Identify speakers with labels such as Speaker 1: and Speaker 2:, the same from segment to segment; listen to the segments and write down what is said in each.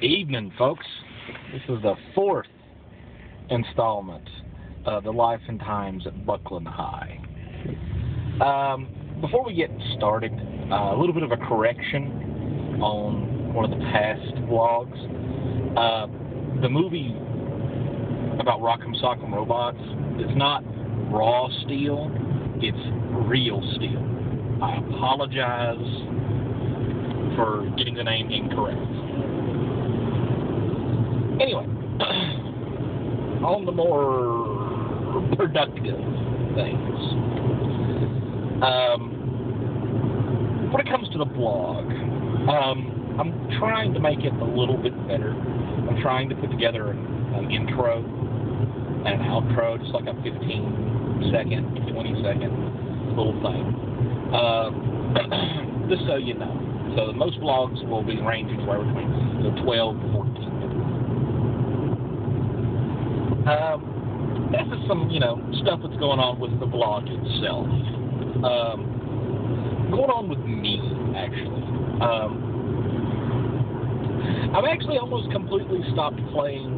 Speaker 1: Evening, folks. This is the fourth installment of the Life and Times at Bucklin High. Before we get started, a little bit of a correction on one of the past vlogs. The movie about Rock'em Sock'em Robots is not raw steel, it's real steel. I apologize for getting the name incorrect. Anyway, on the more productive things. When it comes to the blog, I'm trying to make it a little bit better. I'm trying to put together an intro and an outro, just like a 15-second, 20-second little thing. Just so you know. So most vlogs will be ranging anywhere between 12 to 14 minutes. This is some, stuff that's going on with the blog itself. Going on with me, actually. I've actually almost completely stopped playing,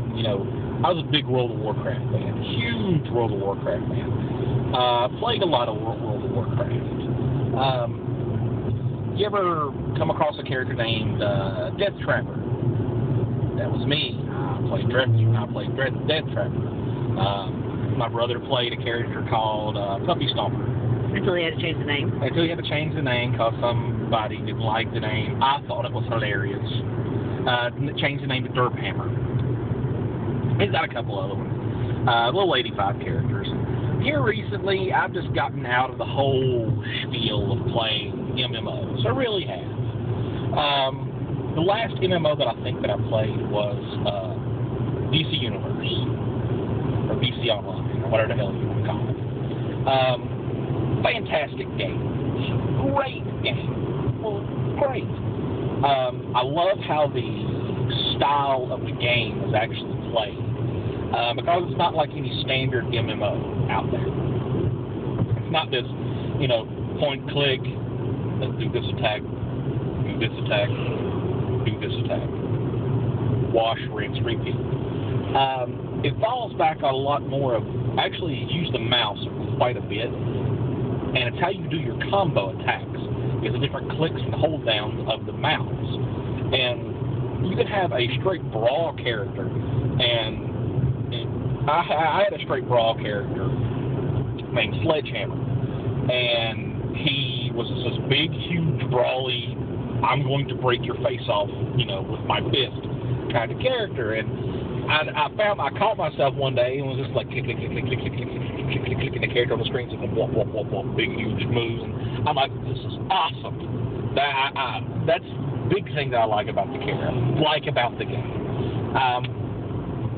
Speaker 1: I was a big World of Warcraft fan, huge World of Warcraft fan. Played a lot of World of Warcraft. You ever come across a character named Death Trapper? That was me. I played Death Trapper. My brother played a character called Puppy Stomper.
Speaker 2: Until he had to change the name?
Speaker 1: Until he had to change the name because somebody didn't like the name. I thought it was hilarious. Changed the name to Derp Hammer. He's got a couple other ones. Little 85 characters. Here recently, I've just gotten out of the whole spiel of playing MMOs. I really have. The last MMO that I think that I played was DC Universe, or DC Online, or whatever the hell you want to call it. Fantastic game. Great game. Well, great. I love how the style of the game is actually played. Because it's not like any standard MMO out there. It's not this, point click, let's do this attack, do this attack, do this attack. Wash, rinse, repeat. It falls back on a lot more of, actually use the mouse quite a bit, and it's how you do your combo attacks. It's the different clicks and hold downs of the mouse. And you can have a straight brawl character, and I had a straight brawl character named Sledgehammer, and he was this big, huge, brawly, I'm going to break your face off, with my fist kind of character. And I caught myself one day and was just like click, click, click, click, click, click, click, click, click, click, and the character on the screen said whoop, whoop, whoop, whoop, big, huge moves. And I'm like, this is awesome. That's the big thing that I like about the character, like about the game.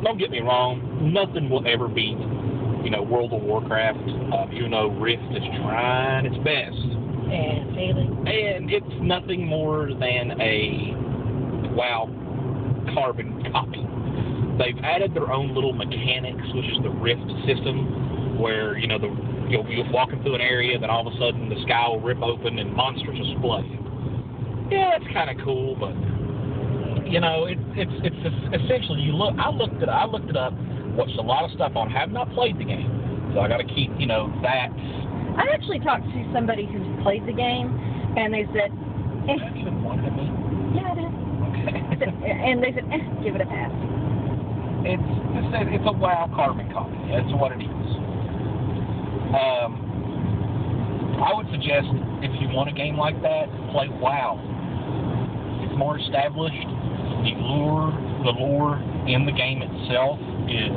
Speaker 1: Don't get me wrong, nothing will ever beat, World of Warcraft. Rift is trying its best.
Speaker 2: And failing.
Speaker 1: And it's nothing more than a WoW carbon copy. They've added their own little mechanics, which is the Rift system, where, you'll be walking through an area, then all of a sudden the sky will rip open and monsters will display. Yeah, it's kind of cool, but it's essentially I looked it up, watched a lot of stuff on. Have not played the game, so I got to keep that.
Speaker 2: I actually talked to somebody who's played the game, and they said,
Speaker 1: That even one to me.
Speaker 2: Yeah, it is.
Speaker 1: Okay.
Speaker 2: And they said, give it a pass.
Speaker 1: It's a WoW carbon copy. That's what it is. I would suggest if you want a game like that, play WoW. It's more established. The lore in the game itself is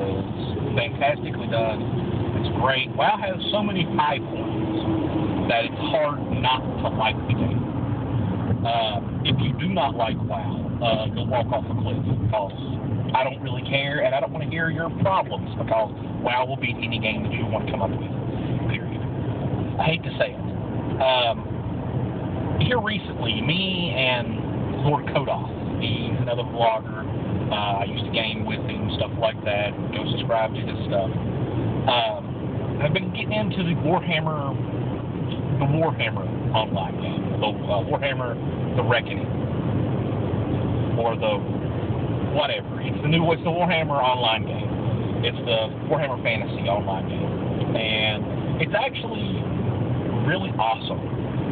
Speaker 1: fantastically done. It's great. WoW has so many high points that it's hard not to like the game. If you do not like WoW, you'll walk off a cliff because I don't really care and I don't want to hear your problems because WoW will beat any game that you want to come up with. Period. I hate to say it. Here recently, me and Lord Kodoff, he's another vlogger. I used to game with him, stuff like that. Go subscribe to his stuff. I've been getting into the Warhammer online game, the Warhammer: The Reckoning, or the whatever. It's the Warhammer online game. It's the Warhammer Fantasy online game. And it's actually really awesome.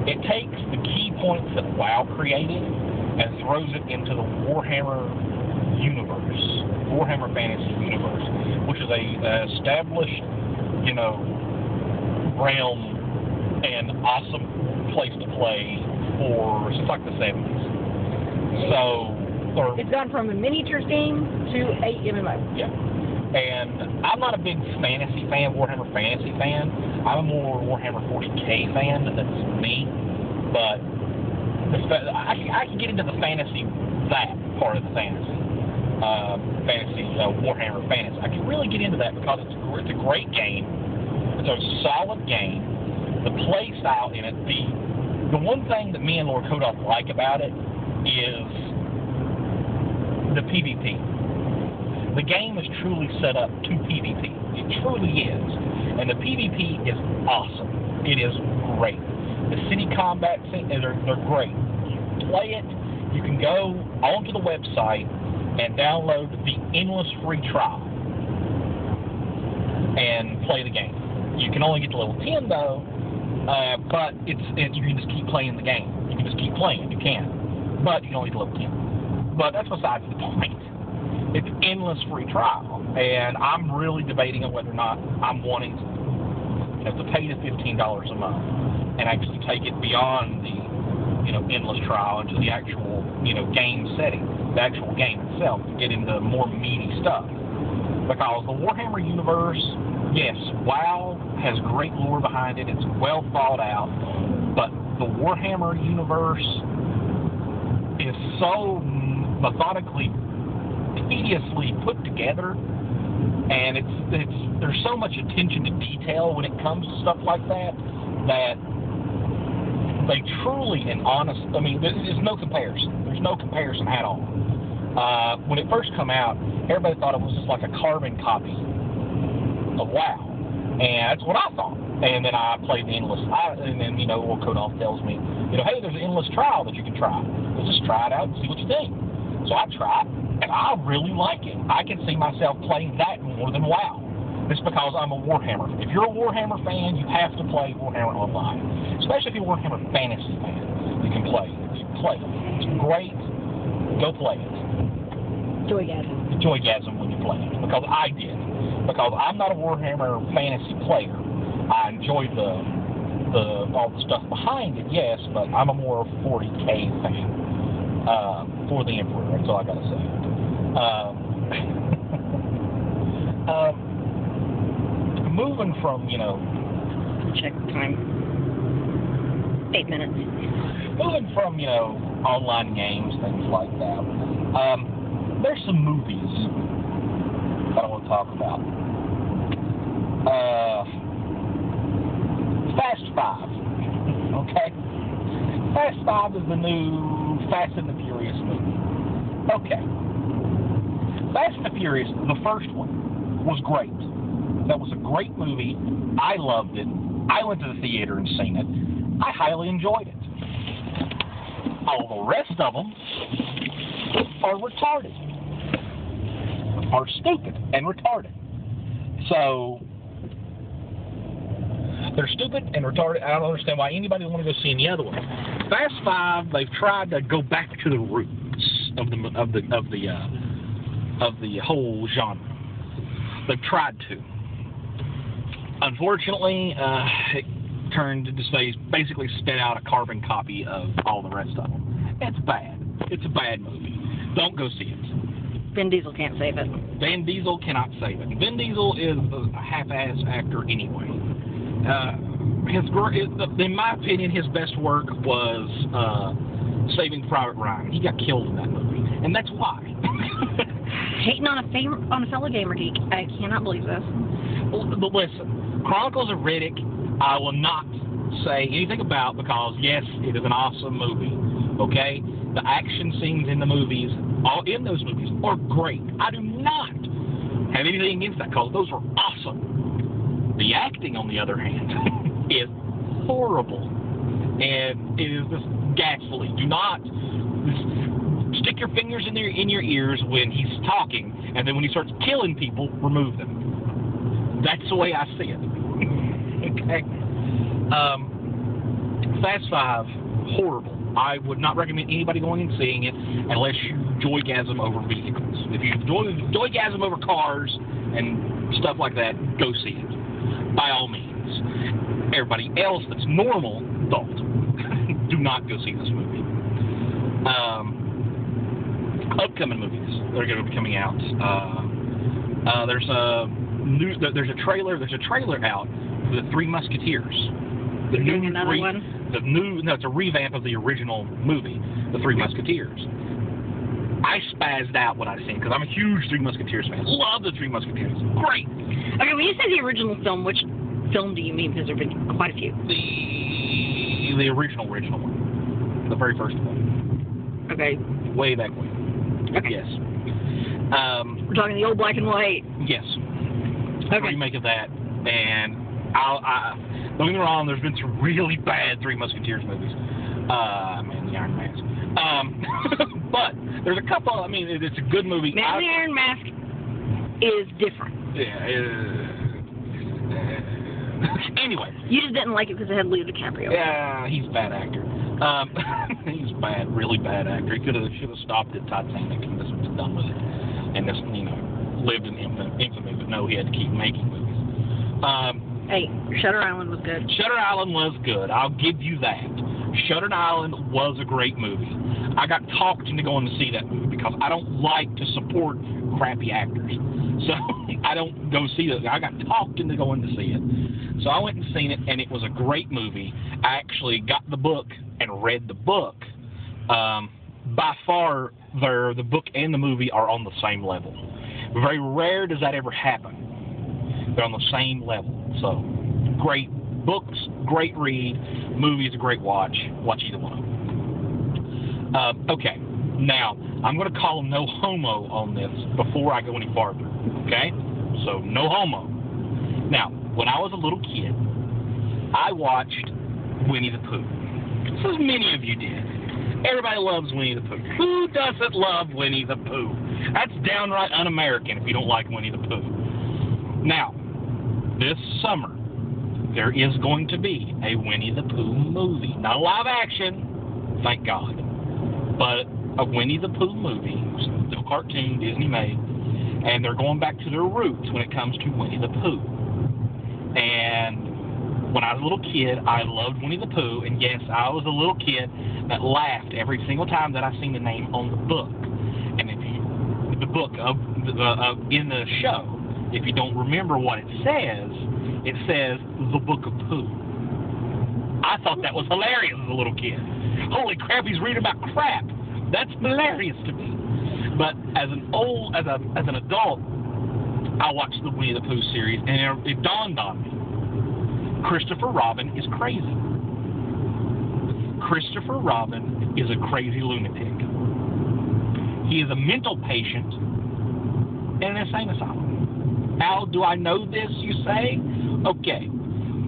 Speaker 1: It takes the key points that WoW created and throws it into the Warhammer universe, Warhammer Fantasy universe, which is a established, realm and awesome place to play since like the 70s.
Speaker 2: It's gone from a miniatures game to a MMO.
Speaker 1: Yeah. And I'm not a big fantasy fan, Warhammer Fantasy fan. I'm a more Warhammer 40K fan. That's me. But I can get into the fantasy, that part of the fantasy. Warhammer Fantasy. I can really get into that because it's a great game. It's a solid game. The play style in it, the one thing that me and Lord Kodoff like about it is the PvP. The game is truly set up to PvP. It truly is. And the PvP is awesome. It is great. The city combat scene, they're great. You play it, you can go onto the website and download the endless free trial and play the game. You can only get to level 10 though, but you can just keep playing the game. You can just keep playing, you can. But you can only get to level 10. But that's besides the point. It's endless free trial, and I'm really debating on whether or not I'm wanting to pay the $15 a month and actually take it beyond the endless trial into the actual game setting, the actual game itself, to get into more meaty stuff. Because the Warhammer universe, yes, WoW has great lore behind it. It's well thought out, but the Warhammer universe is so methodically, tediously put together, and there's so much attention to detail when it comes to stuff like that they truly and honest. I mean, there's no comparison. There's no comparison at all. When it first came out, everybody thought it was just like a carbon copy of WoW, and that's what I thought. And then I played the endless, and then Lord Kodoff tells me, hey, there's an endless trial that you can try. Let's just try it out and see what you think. So I tried, and I really like it. I can see myself playing that more than WoW. It's because I'm a Warhammer. If you're a Warhammer fan, you have to play Warhammer Online. Especially if you're a Warhammer Fantasy fan, you can play it. It's great. Go play it. Joygasm when you play it. Because I did. Because I'm not a Warhammer Fantasy player. I enjoy all the stuff behind it, yes, but I'm a more 40K fan. For the Emperor, that's all I gotta say. Moving from,
Speaker 2: check the time. 8 minutes.
Speaker 1: Moving from, online games, things like that. There's some movies that I want to talk about. Fast 5. Okay? Fast 5 is the new Fast and the Furious movie. Okay. Fast and the Furious, the first one, was great. That was a great movie. I loved it. I went to the theater and seen it. I highly enjoyed it. All the rest of them are retarded. Are stupid and retarded. So, they're stupid and retarded. I don't understand why anybody would want to go see any other one. Fast 5, they've tried to go back to the roots of the whole genre. They've tried to. Unfortunately, it turned into basically spit out a carbon copy of all the rest of them. It's bad. It's a bad movie. Don't go see it.
Speaker 2: Vin Diesel can't save it.
Speaker 1: Vin Diesel cannot save it. Vin Diesel is a half-ass actor anyway. In my opinion, his best work was Saving Private Ryan. He got killed in that movie, and that's why.
Speaker 2: Hating on a fellow gamer geek. I cannot believe this.
Speaker 1: But listen, Chronicles of Riddick, I will not say anything about because, yes, it is an awesome movie, okay? The action scenes in the movies, in those movies, are great. I do not have anything against that because those were awesome. The acting, on the other hand, is horrible. And it is just ghastly. Do not stick your fingers in your ears when he's talking, and then when he starts killing people, remove them. That's the way I see it. Okay. Fast 5, horrible. I would not recommend anybody going and seeing it unless you joygasm over vehicles. If you joygasm over cars and stuff like that, go see it. By all means. Everybody else that's normal, don't. Do not go see this movie. Upcoming movies that are going to be coming out. There's a trailer out for the Three Musketeers. It's a revamp of the original movie, The Three Musketeers. I spazzed out when I seen it because I'm a huge Three Musketeers fan. Love the Three Musketeers. Great.
Speaker 2: Okay, when you say the original film, which film do you mean? Because there have been quite a few.
Speaker 1: The original one. The very first one.
Speaker 2: Okay.
Speaker 1: Way back when.
Speaker 2: Okay.
Speaker 1: Yes.
Speaker 2: We're talking the old black and white.
Speaker 1: Yes.
Speaker 2: Okay.
Speaker 1: Remake of that, and don't get me wrong, there's been some really bad Three Musketeers movies. Man, the Iron Mask. But there's a couple. I mean, it's a good movie.
Speaker 2: Man, the Iron Mask is different.
Speaker 1: Yeah. Anyway.
Speaker 2: You just didn't like it because it had Leo DiCaprio.
Speaker 1: Yeah, he's a bad actor. He's bad, really bad actor. He should have stopped at Titanic and just was done with it, and just lived in infamy. But no, he had to keep making movies.
Speaker 2: Hey, Shutter Island was good.
Speaker 1: Shutter Island was good. I'll give you that. Shutter Island was a great movie. I got talked into going to see that movie because I don't like to support crappy actors. So I don't go see it. I got talked into going to see it. So I went and seen it, and it was a great movie. I actually got the book and read the book. By far, the book and the movie are on the same level. Very rare does that ever happen. They're on the same level. So, great books, great read. Movie is a great watch. Watch either one of them. Okay. Now, I'm going to call no homo on this before I go any farther. Okay? So, no homo. Now, when I was a little kid, I watched Winnie the Pooh. So, as many of you did. Everybody loves Winnie the Pooh. Who doesn't love Winnie the Pooh? That's downright un-American if you don't like Winnie the Pooh. Now, this summer, there is going to be a Winnie the Pooh movie. Not a live action, thank God, but a Winnie the Pooh movie, still cartoon, Disney made, and they're going back to their roots when it comes to Winnie the Pooh. And when I was a little kid, I loved Winnie the Pooh, and yes, I was a little kid that laughed every single time that I seen the name on the book. And if you, the book in the show, if you don't remember what it says The Book of Pooh. I thought that was hilarious as a little kid. Holy crap, he's reading about crap. That's hilarious to me. But as an adult, I watched the Winnie the Pooh series, and it dawned on me. Christopher Robin is crazy. Christopher Robin is a crazy lunatic. He is a mental patient in an insane asylum. How do I know this, you say? Okay.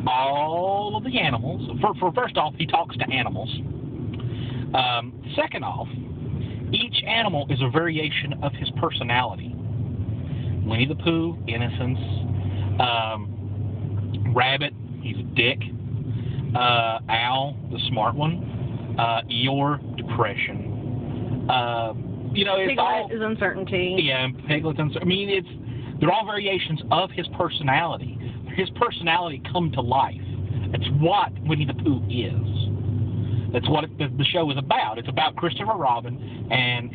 Speaker 1: All of the animals, first off, he talks to animals. Second off, each animal is a variation of his personality. Winnie the Pooh, innocence. Rabbit, he's a dick. Owl, the smart one. Eeyore, depression. It's
Speaker 2: Piglet
Speaker 1: all
Speaker 2: is uncertainty.
Speaker 1: Yeah, Piglet's uncertainty. I mean, they're all variations of his personality. His personality come to life. That's what Winnie the Pooh is. That's what the show is about. It's about Christopher Robin, and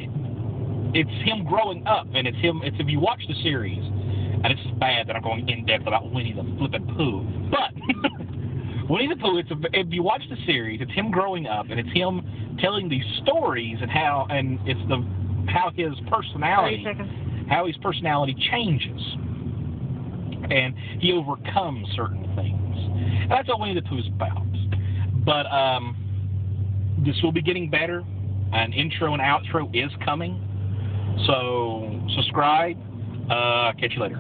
Speaker 1: it's him growing up. And it's if you watch the series, and it's bad that I'm going in depth about Winnie the flippin' Pooh, but Winnie the Pooh, if you watch the series, it's him growing up, and it's him telling these stories and how his personality changes, and he overcomes certain things. And that's what Winnie the Pooh's about. But this will be getting better. An intro and outro is coming. So subscribe. Catch you later.